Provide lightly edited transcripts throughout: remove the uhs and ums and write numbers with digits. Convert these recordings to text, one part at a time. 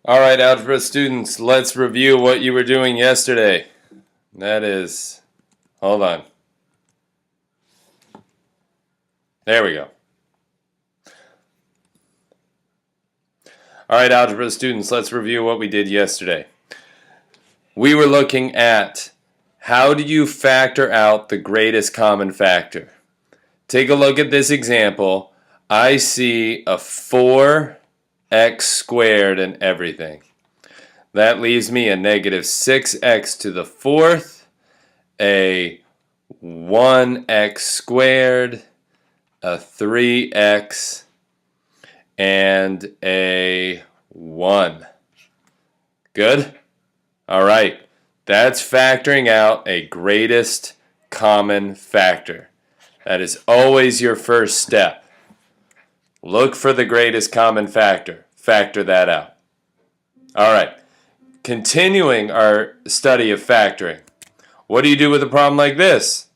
All right, algebra students, let's review what you were doing yesterday. That is, hold on. There we go. All right, algebra students, let's review what we did yesterday. We were looking at how do you factor out the greatest common factor. Take a look at this example. I see a 4x squared and everything. That leaves me a negative 6x to the fourth, a 1x squared, a 3x, and a 1. Good? All right. That's factoring out a greatest common factor. That is always your first step. Look for the greatest common factor. Factor that out. All right. Continuing our study of factoring. What do you do with a problem like this?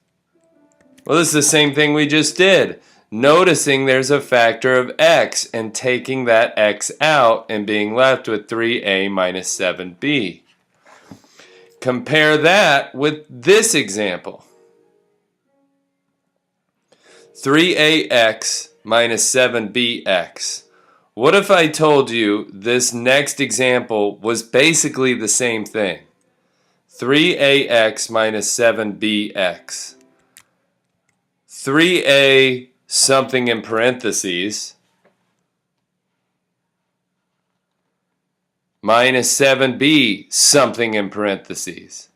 Well, this is the same thing we just did. Noticing there's a factor of x and taking that x out and being left with 3a minus 7b. Compare that with this example. 3ax minus 7bx. What if I told you this next example was basically the same thing? 3ax minus 7bx. 3a something in parentheses minus 7b something in parentheses.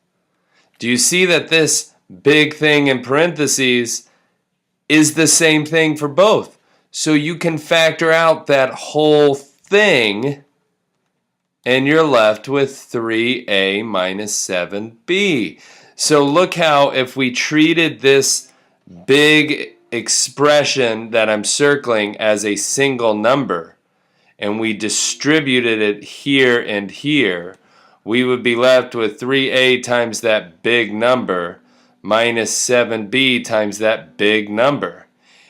Do you see that this big thing in parentheses is the same thing for both? So you can factor out that whole thing and you're left with 3a minus 7b. So look how if we treated this big expression that I'm circling as a single number and we distributed it here and here, we would be left with 3a times that big number minus 7b times that big number.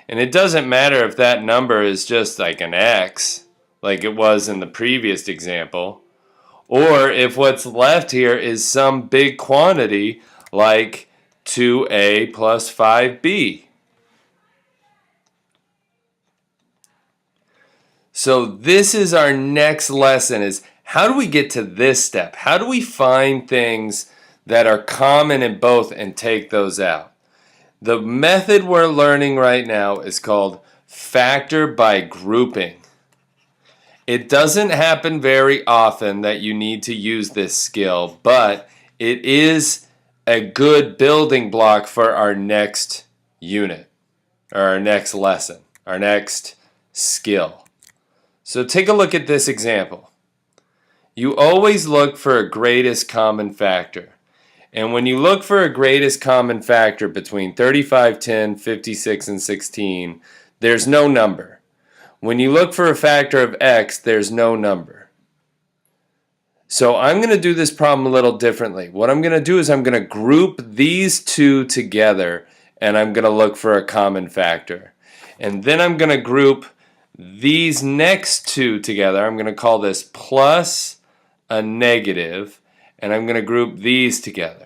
And it doesn't matter if that number is just like an x, like it was in the previous example, or if what's left here is some big quantity like 2a plus 5b. So this is our next lesson, is how do we get to this step? How do we find things that are common in both and take those out? The method we're learning right now is called factor by grouping. It doesn't happen very often that you need to use this skill, but it is a good building block for our next unit, or our next lesson, our next skill. So take a look at this example. You always look for a greatest common factor. And when you look for a greatest common factor between 35, 10, 56, and 16, there's no number. When you look for a factor of x, there's no number. So I'm going to do this problem a little differently. What I'm going to do is I'm going to group these two together, and I'm going to look for a common factor. And then I'm going to group these next two together. I'm going to call this plus a negative, and I'm going to group these together.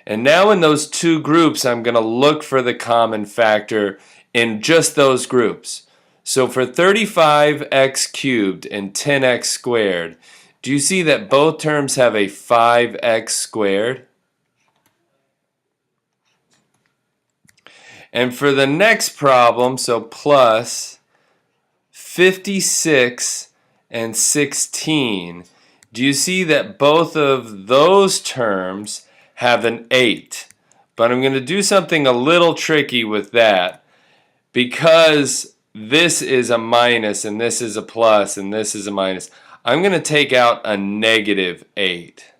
And now in those two groups, I'm going to look for the common factor in just those groups. So for 35x cubed and 10x squared, do you see that both terms have a 5x squared? And for the next problem, so plus 56 and 16, do you see that both of those terms have an 8? But I'm going to do something a little tricky with that, because this is a minus and this is a plus and this is a minus. I'm going to take out a negative 8.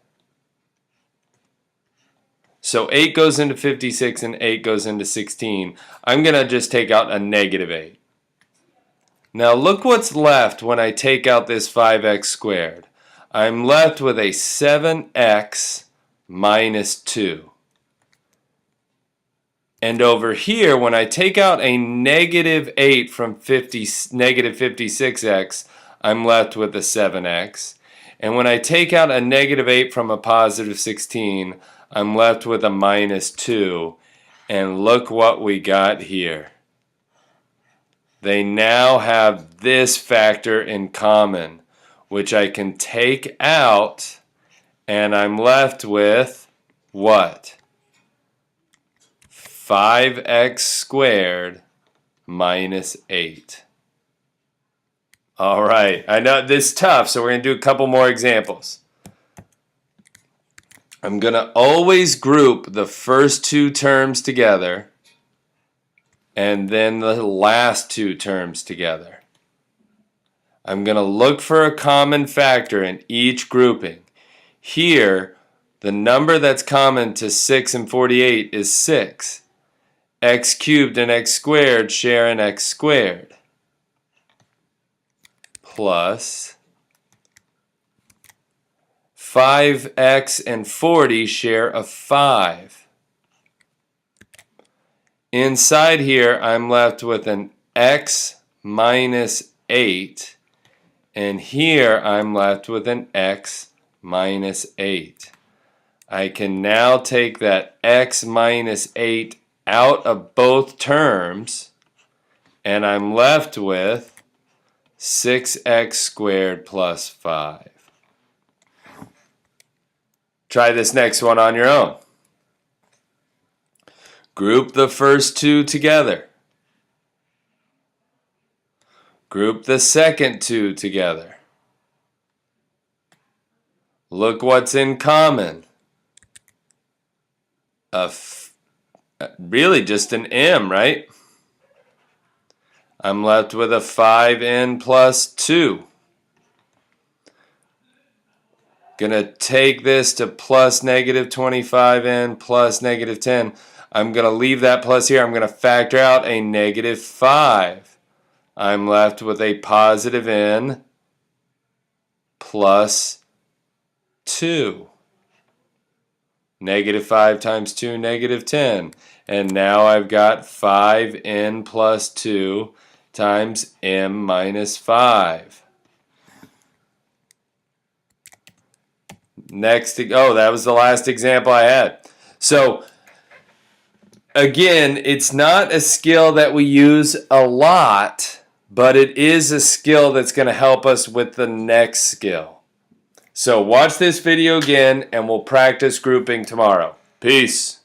So 8 goes into 56 and 8 goes into 16. I'm going to just take out a negative 8. Now look what's left when I take out this 5x squared. I'm left with a 7x minus 2. And over here, when I take out a negative 8 from negative 56x, I'm left with a 7x. And when I take out a negative 8 from a positive 16, I'm left with a minus 2. And look what we got here. They now have this factor in common, which I can take out, and I'm left with what? 5x squared minus 8. All right, I know this is tough, so we're going to do a couple more examples. I'm going to always group the first two terms together and then the last two terms together. I'm going to look for a common factor in each grouping. Here, the number that's common to 6 and 48 is 6. X cubed and x squared share an x squared. Plus 5x and 40 share a 5. Inside here, I'm left with an x minus 8. And here, I'm left with an x minus 8. I can now take that x minus 8 out of both terms, and I'm left with 6x squared plus 5. Try this next one on your own. Group the first two together. Group the second two together. Look what's in common. Really just an m, right? I'm left with a 5n plus 2. Gonna take this to plus negative 25n plus negative 10. I'm gonna leave that plus here. I'm gonna factor out a negative 5. I'm left with a positive n plus 2. Negative 5 times 2, negative 10. And now I've got 5n plus 2 times m minus 5. Next, oh, that was the last example I had. So, again, it's not a skill that we use a lot, but it is a skill that's going to help us with the next skill. So watch this video again, and we'll practice grouping tomorrow. Peace.